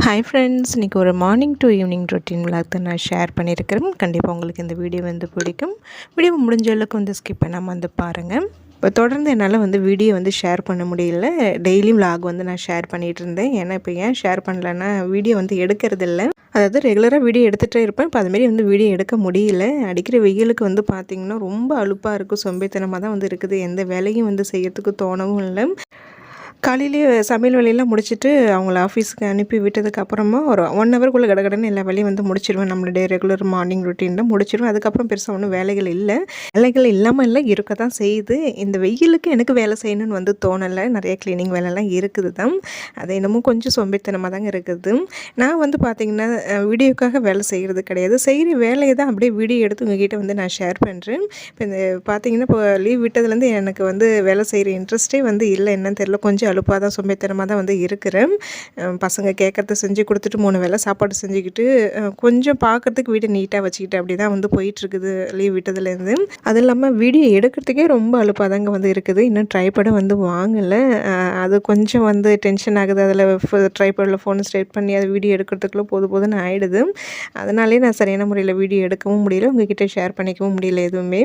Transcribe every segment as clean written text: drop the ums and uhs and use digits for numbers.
Hi friends, இன்றைக்கி ஒரு morning to evening routine vlog தான் நான் ஷேர் பண்ணியிருக்கிறேன். கண்டிப்பாக உங்களுக்கு இந்த வீடியோ பிடிக்கும். வீடியோ முடிஞ்ச அளவுக்கு ஸ்கிப் பண்ணாமல் பாருங்கள். இப்போ தொடர்ந்து என்னால் வீடியோ ஷேர் பண்ண முடியல. டெய்லியும் விளாக் நான் ஷேர் பண்ணிகிட்டு இருந்தேன். ஏன்னா இப்போ ஏன் ஷேர் பண்ணலன்னா வீடியோ எடுக்கிறதில்ல. அதாவது ரெகுலராக வீடியோ எடுத்துகிட்டே இருப்பேன். இப்போ அதுமாரி வீடியோ எடுக்க முடியல. அடிக்கிற வெயிலுக்கு பார்த்திங்கன்னா ரொம்ப அலுப்பாக இருக்கும், சொம்பேத்தனமாக தான் இருக்குது. எந்த வேலையும் செய்யறதுக்கு தோணவும் இல்லை. காலையிலேயே சமையல் வேலையெல்லாம் முடிச்சுட்டு அவங்கள ஆஃபீஸுக்கு அனுப்பி விட்டதுக்கப்புறமா ஒரு 1 ஹவருக்குள்ளே கடகடன்னு எல்லா வேலையும் முடிச்சிடுவேன். நம்மளுடைய ரெகுலர் மார்னிங் ரொட்டீனில் முடிச்சிடுவேன். அதுக்கப்புறம் பெருசாக ஒன்றும் வேலைகள் இல்லை. வேலைகள் இல்லாமல் இல்லை, இருக்க தான் செய்யுது. இந்த வெயிலுக்கு எனக்கு வேலை செய்யணும்னு தோணலை. நிறைய க்ளீனிங் வேலைலாம் இருக்குது தான். அது என்னமோ கொஞ்சம் சோம்பேறித்தனமாக தாங்க இருக்குது. நான் பார்த்திங்கன்னா வீடியோக்காக வேலை செய்கிறது கிடையாது. செய்கிற வேலையை தான் அப்படியே வீடியோ எடுத்து உங்ககிட்ட நான் ஷேர் பண்ணுறேன். இப்போ இந்த பார்த்திங்கன்னா இப்போ லீவ் விட்டதுலேருந்து எனக்கு வேலை செய்கிற இன்ட்ரெஸ்ட்டே இல்லை. என்னன்னு தெரியல, கொஞ்சம் அலுப்பாக தான் சொம்பேத்தனமாக தான் இருக்கிறேன். பசங்க கேட்குறத செஞ்சு கொடுத்துட்டு 3 வேளை சாப்பாடு செஞ்சுக்கிட்டு கொஞ்சம் பார்க்குறதுக்கு வீட்டை நீட்டாக வச்சுக்கிட்டு அப்படி தான் போயிட்டுருக்குது லீவ் விட்டதுலேருந்து. அது இல்லாமல் வீடியோ எடுக்கிறதுக்கே ரொம்ப அலுப்பாக தாங்க இருக்குது. இன்னும் ட்ரைபேடும் வாங்கலை. அது கொஞ்சம் டென்ஷன் ஆகுது. அதில் ட்ரைபேடில் ஃபோனை ஸ்ட்ரைட் பண்ணி அது வீடியோ எடுக்கிறதுக்குள்ளே போதுன்னு ஆகிடுது. அதனாலே நான் சரியான முறையில் வீடியோ எடுக்கவும் முடியல, உங்ககிட்ட ஷேர் பண்ணிக்கவும் முடியல எதுவுமே.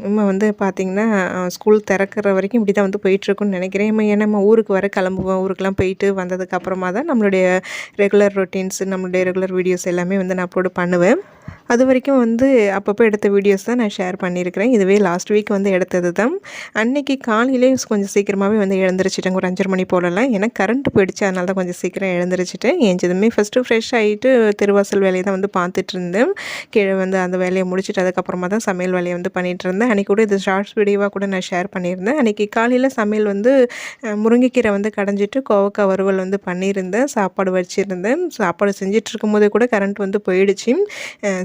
நம்ம பார்த்திங்கன்னா ஸ்கூல் திறக்கிற வரைக்கும் இப்படி தான் போயிட்டுருக்குன்னு நினைக்கிறேன். நம்ம ஊருக்கு கிளம்புவோம். ஊருக்கெலாம் போயிட்டு வந்ததுக்கப்புறமா தான் நம்மளுடைய ரெகுலர் ரொட்டீன்ஸ், நம்மளுடைய ரெகுலர் வீடியோஸ் எல்லாமே நான் அப்லோடு பண்ணுவேன். அது வரைக்கும் அப்பப்போ எடுத்த வீடியோஸ் தான் நான் ஷேர் பண்ணியிருக்கிறேன். இதுவே லாஸ்ட் வீக் எடுத்தது தான். அன்றைக்கி காலையிலே கொஞ்சம் சீக்கிரமாகவே எழுந்திரிச்சிட்டேங்க, ஒரு 5:30 மணி போலலாம். ஏன்னா கரண்ட் போயிடுச்சு, அதனால தான் கொஞ்சம் சீக்கிரம் எழுந்திரிச்சிட்டேன். ஏஞ்சதுமே ஃபஸ்ட்டு ஃப்ரெஷ் ஆகிட்டு திருவாசல் வேலையை தான் பார்த்துட்டு இருந்தேன். கீழே அந்த வேலையை முடிச்சுட்டு அதுக்கப்புறமா தான் சமையல் வேலையை பண்ணிகிட்டு இருந்தேன். அன்றைக்கி கூட இது ஷார்ட்ஸ் வீடியோவாக கூட நான் ஷேர் பண்ணியிருந்தேன். அன்றைக்கி காலையில் சமையல் முருங்கைக்கீரை கடைஞ்சிட்டு கோவக்காய் வறுவல் பண்ணியிருந்தேன். சாப்பாடு வச்சுருந்தேன். சாப்பாடு செஞ்சுட்டு இருக்கும்போதே கூட கரண்ட் போயிடுச்சு.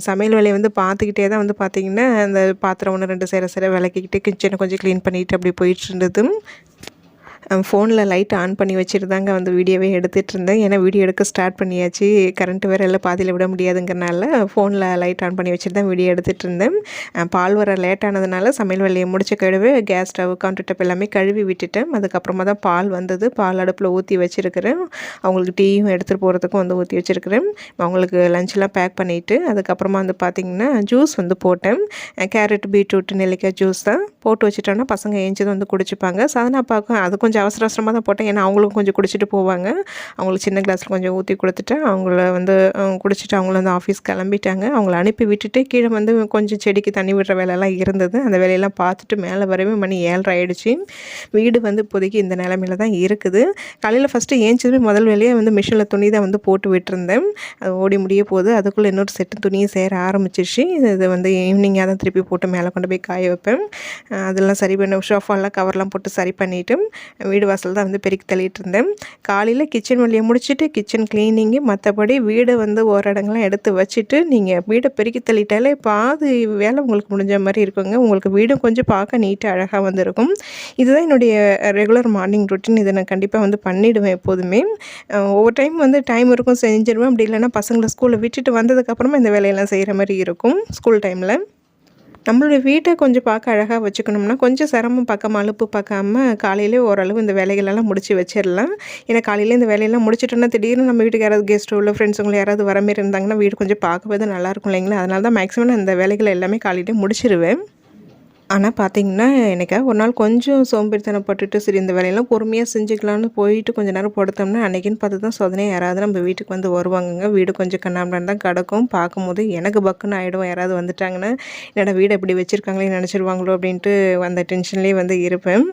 சமையல் வேலையை பார்த்துக்கிட்டே தான் பார்த்திங்கன்னா அந்த பாத்திரம் 1 2 சேர விளக்கிக்கிட்டு கிச்சனை கொஞ்சம் க்ளீன் பண்ணிவிட்டு அப்படி போயிட்டு இருந்தது. ஃபோனில் லைட் ஆன் பண்ணி வச்சுட்டு தாங்க வீடியோவே எடுத்துகிட்டு இருந்தேன். ஏன்னா வீடியோ எடுக்க ஸ்டார்ட் பண்ணியாச்சு, கரண்ட்டு வேறு எல்லாம் பாதியில் விட முடியாதுங்கிறனால ஃபோனில் லைட் ஆன் பண்ணி வச்சுட்டு தான் வீடியோ எடுத்துகிட்டு இருந்தேன். பால் வர லேட் ஆனதுனால சமையல் வேலையை முடிச்ச கழுவி கேஸ் ஸ்டவ் கவுண்டர் டாப் எல்லாமே கழுவி விட்டுட்டேன். அதுக்கப்புறமா தான் பால் வந்தது. பால் அடுப்பில் ஊற்றி வச்சுருக்கிறேன். அவங்களுக்கு டீயும் எடுத்துகிட்டு போகிறதுக்கும் ஊற்றி வச்சுருக்கிறேன். அவங்களுக்கு லஞ்செலாம் பேக் பண்ணிவிட்டு அதுக்கப்புறமா பார்த்திங்கன்னா ஜூஸ் போட்டேன். கேரட், பீட்ரூட், நெல்லிக்காய் ஜூஸ் தான் போட்டு வச்சுட்டோன்னா பசங்க ஏஞ்சதும் குடிச்சுப்பாங்க. சாதனா பார்க்கும் அது கொஞ்சம் அவசர அவசரமாக தான் போட்டேன். ஏன்னா அவங்களும் கொஞ்சம் குடிச்சிட்டு போவாங்க. அவங்களுக்கு சின்ன கிளாஸில் கொஞ்சம் ஊற்றி கொடுத்துட்டேன். அவங்கள குடிச்சிட்டு அவங்களும் ஆஃபீஸ் கிளம்பிட்டாங்க. அவங்கள அனுப்பி விட்டுட்டு கீழே கொஞ்சம் செடிக்கு தண்ணி விடுற வேலையெல்லாம் இருந்தது. அந்த வேலையெல்லாம் பார்த்துட்டு மேலே வரவே மணி 7:30 ஆகிடுச்சு. வீடு இப்போதைக்கு இந்த நிலமையில தான் இருக்குது. காலையில் ஃபஸ்ட்டு ஏஞ்சதுமே முதல் வேலையை மிஷினில் துணி தான் போட்டு விட்டுருந்தேன். அது ஓடி முடிய போகுது. அதுக்குள்ளே இன்னொரு செட்டு துணியை சேர ஆரம்பிச்சிருச்சு. இது ஈவினிங்காக தான் திருப்பி போட்டு மேலே கொண்டு போய் காய வைப்பேன். அதெல்லாம் சரி பண்ண ஷோஃபாலாம் கவர்லாம் போட்டு சரி பண்ணிவிட்டு வீடு வாசல் தான் பெருக்கி தள்ளிட்டு இருந்தேன். காலையில் கிச்சன் வேலையை முடிச்சுட்டு கிச்சன் க்ளீனிங்கு மற்றபடி வீடை ஓரடங்கெலாம் எடுத்து வச்சுட்டு நீங்கள் வீடை பெருக்கி தள்ளிட்டாலே பாதி வேலை உங்களுக்கு முடிஞ்ச மாதிரி இருக்குங்க. உங்களுக்கு வீடும் கொஞ்சம் பார்க்க நீட்டாக அழகாக இருக்கும். இதுதான் என்னுடைய ரெகுலர் மார்னிங் ரொட்டீன். இதை நான் கண்டிப்பாக பண்ணிவிடுவேன் எப்போதுமே. ஒவ்வொரு டைம் டைம் இருக்கும் செஞ்சிடுவேன். அப்படி இல்லைன்னா பசங்களை ஸ்கூலில் விட்டுட்டு வந்ததுக்கப்புறமா இந்த வேலையெல்லாம் செய்கிற மாதிரி இருக்கும். ஸ்கூல் டைமில் நம்மளுடைய வீட்டை கொஞ்சம் பார்க்க அழகாக வச்சுக்கணும்னா கொஞ்சம் சிரமம் பார்க்காம அலுப்பு பார்க்காம காலையிலே ஓரளவு இந்த வேலைகளெல்லாம் முடிச்சு வச்சிடலாம். ஏன்னா காலையில் இந்த வேலையெல்லாம் முடிச்சிட்டோன்னா திடீர்னு நம்ம வீட்டுக்கு யாராவது கெஸ்ட்டோ இல்லை ஃப்ரெண்ட்ஸுங்களை யாராவது வர மாதிரி இருந்தாங்கன்னா வீடு கொஞ்சம் பார்க்கவே நல்லாயிருக்கும் இல்லைங்களா. அதனால தான் மேக்ஸிமம் நான் இந்த வேலைகளை எல்லாமே காலையிலே முடிச்சிடுவேன். ஆனால் பார்த்திங்கன்னா எனக்கு ஒரு நாள் கொஞ்சம் சோம்பேறித்தனப்பட்டுட்டு சரி இந்த வேலையெல்லாம் பொறுமையாக செஞ்சுக்கலான்னு போயிட்டு கொஞ்சம் நேரம் படுத்தோம்னா அன்றைக்கின்னு பார்த்து தான் சோதனையாக யாராவது நம்ம வீட்டுக்கு வருவாங்கங்க. வீடு கொஞ்சம் கண்ணாமடான்னு தான் கிடக்கும். பார்க்கும்போது எனக்கு பக்குன்னு ஆகிடும். யாராவது வந்துட்டாங்கன்னா என்னடா வீடு எப்படி வச்சுருக்காங்களே நினச்சிருவாங்களோ அப்படின்ட்டு அந்த டென்ஷன்லேயே இருப்பேன்.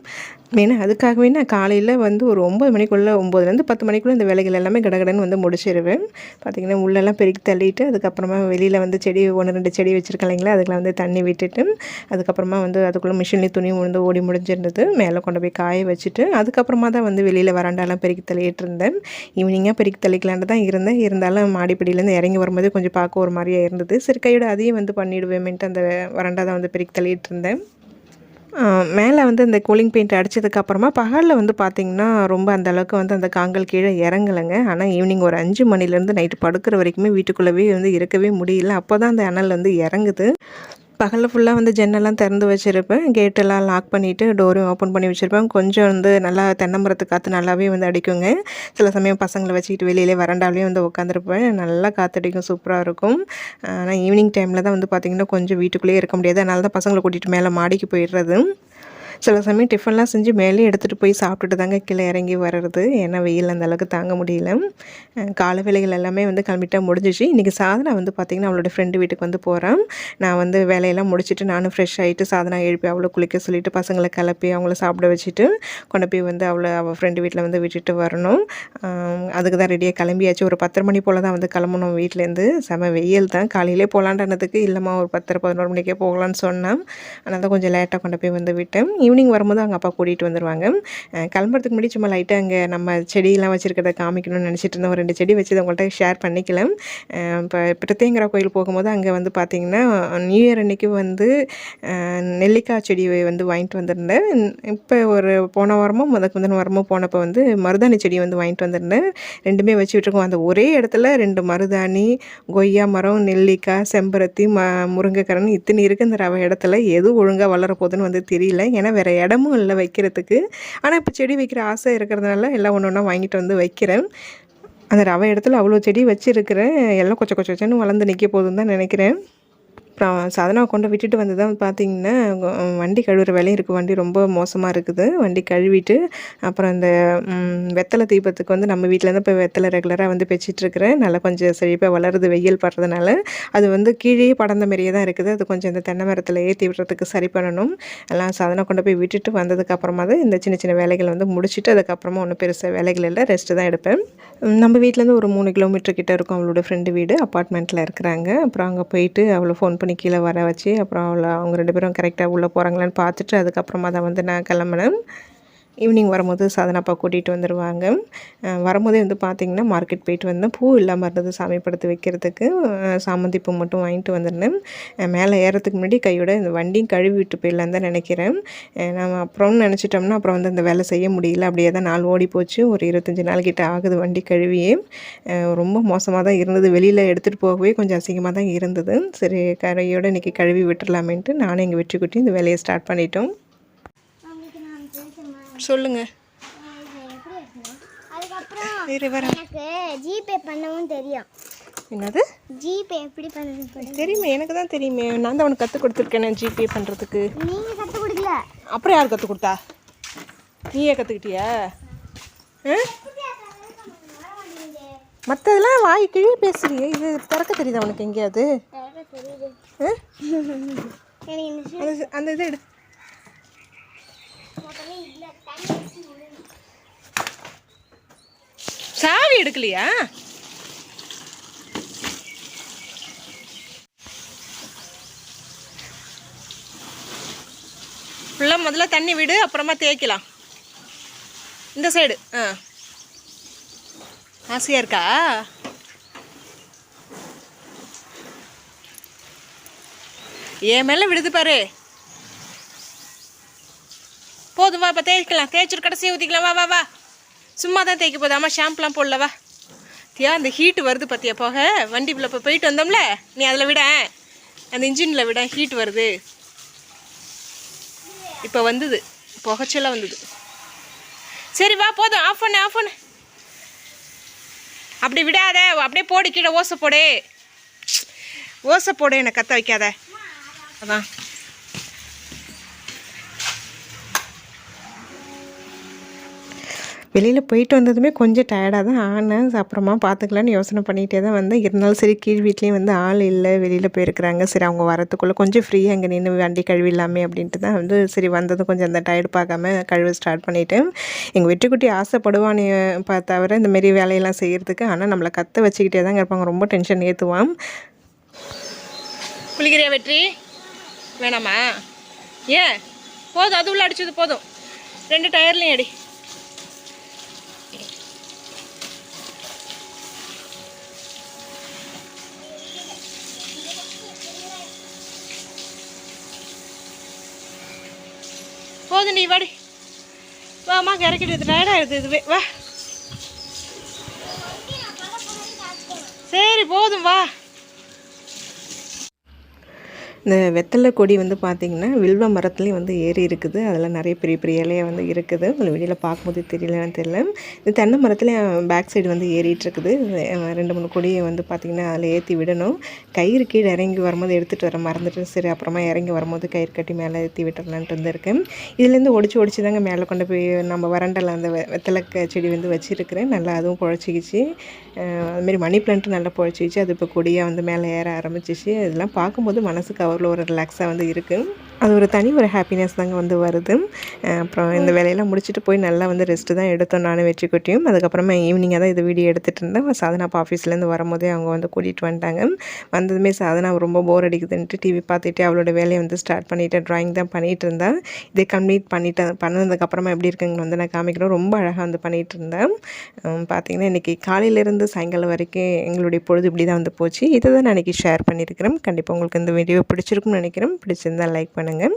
மெயினாக அதுக்காகவே நான் காலையில் ஒரு 9 மணிக்குள்ளே 9லேருந்து 10 மணிக்குள்ளே இந்த வேலைகள் எல்லாமே கடகடன்னு முடிச்சிடுவேன். பார்த்திங்கன்னா உள்ளெல்லாம் பெருக்கி தள்ளிட்டு அதுக்கப்புறமா வெளியில் செடி 1 2 செடி வச்சுருக்கேன் இல்லைங்களா, அதுக்கெலாம் தண்ணி விட்டுட்டு அதுக்கப்புறமா அதுக்குள்ளே மிஷின்லேயே துணி ஓடி முடிஞ்சிருந்தது. மேலே கொண்டு போய் காய வச்சுட்டு அதுக்கப்புறமா தான் வெளியில் வராண்டாலாம் பெருக்கி தள்ளிட்டு இருந்தேன். ஈவினிங்காக பெருக்கி தள்ளிக்கலான்னு தான் இருந்தேன். இருந்தாலும் மாடிப்படியிலேருந்து இறங்கி வரும்போது கொஞ்சம் பார்க்க ஒரு மாதிரியாக இருந்தது. சரி கையோட அதையும் பண்ணிவிடுவேன்ட்டு அந்த வராண்டா தான் பெருக்கி தள்ளிட்டு இருந்தேன். மேலே இந்த கூலிங் பெயிண்ட் அடித்ததுக்கப்புறமா பகலில் பார்த்திங்கன்னா ரொம்ப அந்த அளவுக்கு அந்த காங்கல் கீழே இறங்கலைங்க. ஆனால் ஈவினிங் ஒரு 5 மணிலேருந்து நைட்டு படுக்கிற வரைக்குமே வீட்டுக்குள்ளவே இருக்கவே முடியல. அப்போ தான் அந்த அனல் இறங்குது. பகலில் ஃபுல்லாக வந்து ஜன்னல்லாம் திறந்து வச்சுருப்பேன், கேட்டெல்லாம் லாக் பண்ணிவிட்டு டோரையும் ஓப்பன் பண்ணி வச்சுருப்பேன். கொஞ்சம் வந்து நல்லா தென்னமரத்து காற்று நல்லாவே வந்து அடிக்குங்க. சில சமயம் பசங்களை வச்சுக்கிட்டு வெளியிலே வராண்டாலேயே வந்து உட்காந்துருப்பேன், நல்லா காற்றடிக்கும், சூப்பராக இருக்கும். ஆனால் ஈவினிங் டைமில் தான் வந்து பார்த்திங்கன்னா கொஞ்சம் வீட்டுக்குள்ளேயே இருக்க முடியாது, அதனால தான் பசங்களை கூட்டிகிட்டு மேலே மாடிக்கு போயிடுறது. சில சமயம் டிஃபன்லாம் செஞ்சு மேலே எடுத்துகிட்டு போய் சாப்பிட்டுட்டு தாங்க கீழே இறங்கி வர்றது, ஏன்னா வெயில் அந்த அளவுக்கு தாங்க முடியல. காலை வேலைகள் எல்லாமே வந்து கிளம்பிட்டா முடிஞ்சிச்சு. இன்றைக்கி சாதனா வந்து பார்த்திங்கன்னா அவளோட ஃப்ரெண்டு வீட்டுக்கு வந்து போகிறான். நான் வந்து வேலையெல்லாம் முடிச்சுட்டு நானும் ஃப்ரெஷ் ஆகிட்டு சாதனா எழுப்பி அவளை குளிக்க சொல்லிவிட்டு பசங்களை கிளப்பி அவங்கள சாப்பிட வச்சுட்டு கொண்டு போய் வந்து அவள் ஃப்ரெண்டு வீட்டில் வந்து விட்டுட்டு வரணும். அதுக்கு தான் ரெடியாக கிளம்பியாச்சு. ஒரு 10:30 மணி போல் தான் வந்து கிளம்பணும் வீட்டிலேருந்து. செம வெயில் தான். காலையிலே போகலான்றதுக்கு இல்லைம்மா ஒரு 10:30-11 மணிக்கே போகலான்னு சொன்னேன். அதனால தான் கொஞ்சம் லேட்டாக கொண்டு போய் வந்து விட்டேன். ஈவினிங் வரும்போது அவங்க அப்பா கூட்டிகிட்டு வந்துடுவாங்க. கிளம்புறதுக்கு முன்னாடி சும்மா லைட்டாக அங்கே நம்ம செடியெல்லாம் வச்சுருக்கிறத காமிக்கணும்னு நினச்சிட்டு இருந்தேன். ஒரு 2 செடி வச்சு உங்கள்கிட்ட ஷேர் பண்ணிக்கலாம். இப்போ பிரத்யங்கரா கோயில் போகும்போது அங்கே வந்து பார்த்திங்கன்னா நியூ இயர் அன்றைக்கி வந்து நெல்லிக்காய் செடி வந்து வாங்கிட்டு வந்திருந்தேன். இப்போ ஒரு போன வாரமோ முந்தின வாரமோ போனப்போ வந்து மருதாணி செடி வந்து வாங்கிட்டு வந்திருந்தேன். 2மே வச்சு விட்டுருக்கோம். அந்த ஒரே இடத்துல 2 மருதாணி, கொய்யா மரம், நெல்லிக்காய், செம்பருத்தி, முருங்கைக்கரன் இத்தனை இருக்குது. இந்த ரவை இடத்துல எது ஒழுங்காக வளரப்போகுதுன்னு வந்து தெரியல, ஏன்னா வேறு இடமும் இல்லை வைக்கிறதுக்கு. ஆனால் இப்போ செடி வைக்கிற ஆசை இருக்கிறதுனால எல்லாம் ஒன்று ஒன்றா வாங்கிட்டு வந்து வைக்கிறேன். அந்த ரவை இடத்துல அவ்வளோ செடி வச்சுருக்கிறேன், எல்லாம் கொச்ச கொச்சன்னு வளர்ந்து நிற்க போகுதுன்னு தான் நினைக்கிறேன். அப்புறம் சாதனாவை கொண்டு விட்டுட்டு வந்து தான் பார்த்திங்கன்னா வண்டி கழுவுற வேலையும் இருக்குது. வண்டி ரொம்ப மோசமாக இருக்குது. வண்டி கழுவிட்டு அப்புறம் இந்த வெத்தலை தீபத்துக்கு வந்து நம்ம வீட்டிலேருந்து இப்போ வெத்தலை ரெகுலராக வந்து வச்சிட்ருக்கிறேன். நல்லா கொஞ்சம் செழிப்பாக வளருது வெயில் படுறதுனால. அது வந்து கீழே படர்ந்த மாரியே தான் இருக்குது. அது கொஞ்சம் இந்த தென்னை மரத்தில் ஏற்றி விடுறதுக்கு சரி பண்ணணும். எல்லாம் சாதனா கொண்டு போய் விட்டுட்டு வந்ததுக்கப்புறமா தான் இந்த சின்ன சின்ன வேலைகளை வந்து முடிச்சுட்டு அதுக்கப்புறமா ஒன்றும் பெருசாக வேலைகள் இல்லை, ரெஸ்ட்டு தான் எடுப்பேன். நம்ம வீட்டிலேருந்து ஒரு 3 கிலோமீட்டர் கிட்டே இருக்கும் அவளோட ஃப்ரெண்டு வீடு. அப்பார்ட்மெண்ட்டில் இருக்கிறாங்க. அப்புறம் அங்கே போயிட்டு அவளை ஃபோன் பண்ணி கீழே வர வச்சு அப்புறம் அவங்க 2 பேரும் கரெக்டாக உள்ளே போகிறாங்களான்னு பார்த்துட்டு அதுக்கப்புறமா தான் வந்து நான் கிளம்புனேன். ஈவினிங் வரும்போது சாதனாப்பா கூட்டிகிட்டு வந்துடுவாங்க. வரும்போதே வந்து பார்த்திங்கன்னா மார்க்கெட் போயிட்டு வந்தேன். பூ இல்லாமல் இருந்தது சாமி படத்தை வைக்கிறதுக்கு. சாமந்தி பூ மட்டும் வாங்கிட்டு வந்துருந்தேன். மேலே ஏறத்துக்கு முன்னாடி கையோட இந்த வண்டியும் கழுவி விட்டு போயிடலான்னு தான் நினைக்கிறேன். நம்ம அப்புறம்னு நினச்சிட்டோம்னா அப்புறம் வந்து அந்த வேலை செய்ய முடியல. அப்படியே தான் நாள் ஓடி போச்சு. ஒரு 25 நாள் கிட்ட ஆகுது வண்டி கழுவியே. ரொம்ப மோசமாக தான் இருந்தது. வெளியில் எடுத்துகிட்டு போகவே கொஞ்சம் அசிங்கமாக தான் இருந்தது. சரி கையோடு இன்றைக்கி கழுவி விட்டுடலாமேன்ட்டு நானும் எங்கள் வெற்றிக்குட்டி இந்த வேலையை ஸ்டார்ட் பண்ணிட்டோம். சொல்லுங்க. எனக்கு ஜிபே பண்ணவும் தெரியும். என்னது ஜிபே எப்படி பண்ணுறது தெரியுமே, எனக்கு தான் தெரியுமே. நான் தான் உனக்கு கற்றுக் கொடுத்துருக்கேன் ஜிபே பண்ணுறதுக்கு. நீங்கள் கற்றுக் கொடுக்கல. அப்புறம் யார் கற்றுக் கொடுத்தா? நீயே கற்றுக்கிட்டியா? மற்றதெல்லாம் வாய் கிழி பேசுறியே, இது திறக்க தெரியுதா உனக்கு எங்கேயாவது? அந்த இது எடு. சாவி எடுக்கலையா? ஃபுல்லாக முதல்ல தண்ணி விடு, அப்புறமா தேய்க்கலாம். இந்த சைடு ஆசையாக இருக்கா? ஏன் மேலே விடுது பாரு. போதும் வா, இப்போ தேய்க்கலாம். தேய்ச்சிட்டு கடைசியாக ஊற்றிக்கலாம். வா வா வா, சும்மா தான் தேய்க்க போகுது. அம்மா ஷாம்புலாம் போடல வா. தியா அந்த ஹீட்டு வருது பார்த்தியா போக. வண்டிக்குள்ளே இப்போ போயிட்டு வந்தோம்ல, நீ அதில் விட, அந்த இன்ஜினில் விட ஹீட் வருது. இப்போ வந்தது புகைச்செல்லாம் வந்தது. சரி வா போதும், ஆஃப் பண்ணு ஆஃப் பண்ணு. அப்படி விடாத, அப்படியே போடு கீழே, ஓசை போடு, ஓசை போடு, என்னை கத்த வைக்காத. அதான் வெளியில் போயிட்டு வந்ததுமே கொஞ்சம் டயர்டாக தான் ஆனேன். அப்புறமா பார்த்துக்கலான்னு யோசனை பண்ணிகிட்டே தான் வந்தேன். இருந்தாலும் சரி கீழ் வீட்லேயும் வந்து ஆள் இல்லை, வெளியில் போயிருக்கிறாங்க. சரி அவங்க வரத்துக்குள்ளே கொஞ்சம் ஃப்ரீயாக அங்கே நின்று வண்டி கழுவிடலாமே அப்படின்ட்டு தான் வந்து சரி வந்ததும் கொஞ்சம் அந்த டயர்டு பார்க்காம கழுவ ஸ்டார்ட் பண்ணிவிட்டேன். எங்கள் வெற்றிக்குட்டி ஆசைப்படுவானே தவிர இந்தமாரி வேலையெல்லாம் செய்கிறதுக்கு. ஆனால் நம்மளை கற்று வச்சுக்கிட்டே தாங்க இருப்பாங்க. ரொம்ப டென்ஷன் ஏற்றுவான். குளிக்கிறியா வெற்றி? வேணாமா? ஏன்? போதும், அது உள்ள அடிச்சது போதும். 2 டயர்லையும் அடி. போதும், நீ வாடி வாமா, இறக்கிட்டு டயர்டாகிடுது இதுவே. வா சரி போதும் வா. இந்த வெத்தலை கொடி வந்து பார்த்திங்கன்னா வில்வ மரத்துலேயும் வந்து ஏறி இருக்குது. அதில் நிறைய பெரிய பெரிய இலையாக வந்து இருக்குது. உங்களுக்கு வெளியில் பார்க்கும்போது தெரியலன்னு தெரியல. இந்த தென்னை மரத்துலேயும் பேக் சைடு வந்து ஏறிட்டு இருக்குது. 2-3 கொடியை வந்து பார்த்திங்கன்னா அதில் ஏற்றி விடணும். கயிறு கீழே இறங்கி வரும்போது எடுத்துகிட்டு வர மறந்துட்டு சரி அப்புறமா இறங்கி வரும்போது கயிறு கட்டி மேலே ஏற்றி விட்டுறலான்ட்டு வந்துருக்கேன். இதுலேருந்து ஒடிச்சு தாங்க மேலே கொண்டு போய் நம்ம வரண்டல அந்த வெத்தலை செடி வந்து வச்சுருக்கிறேன். நல்லா அதுவும் பொழைச்சிக்கிச்சு. அதுமாரி மணி பிளான்ட்டும் நல்லா பொழைச்சிக்கிச்சு. அது இப்போ கொடியாக வந்து மேலே ஏற ஆரம்பிச்சிச்சு. இதெல்லாம் பார்க்கும்போது மனசுக்கு அவ்வளோ ஒரு ரிலாக்ஸாக வந்து இருக்குது. அது ஒரு தனி ஒரு ஹாப்பினஸ் தாங்க வந்து வருது. அப்புறம் இந்த வேலையெல்லாம் முடிச்சுட்டு போய் நல்லா வந்து ரெஸ்ட்டு தான் எடுத்தோம் நானும் வெற்றிக்குட்டியும். அதுக்கப்புறமா ஈவினிங்காக தான் இந்த வீடியோ எடுத்துகிட்டு இருந்தேன். சாதனா ஆஃபீஸ்லேருந்து வரும்போதே அவங்க வந்து கூட்டிகிட்டு வந்துட்டாங்க. வந்ததுமே சாதனா ரொம்ப போர் அடிக்குதுன்ட்டு டிவி பார்த்துட்டு அவளோட வேலையை வந்து ஸ்டார்ட் பண்ணிவிட்டு ட்ராயிங் தான் பண்ணிகிட்டு இருந்தேன். இதை கம்ப்ளீட் பண்ணதுக்கப்புறமா எப்படி இருக்குங்க வந்து நான் காமிக்கிறேன். ரொம்ப அழகாக வந்து பண்ணிகிட்டு இருந்தேன். பார்த்திங்கன்னா இன்றைக்கி காலையிலேருந்து சாயங்காலம் வரைக்கும் எங்களுடைய பொழுது இப்படி தான் வந்து போச்சு. இதை தான் நான் இன்றைக்கி ஷேர் பண்ணியிருக்கிறேன். கண்டிப்பாக உங்களுக்கு இந்த வீடியோ பிடிச்சிருக்கும்னு நினைக்கிறேன். பிடிச்சிருந்தால் லைக் பண்ணுங்கள்.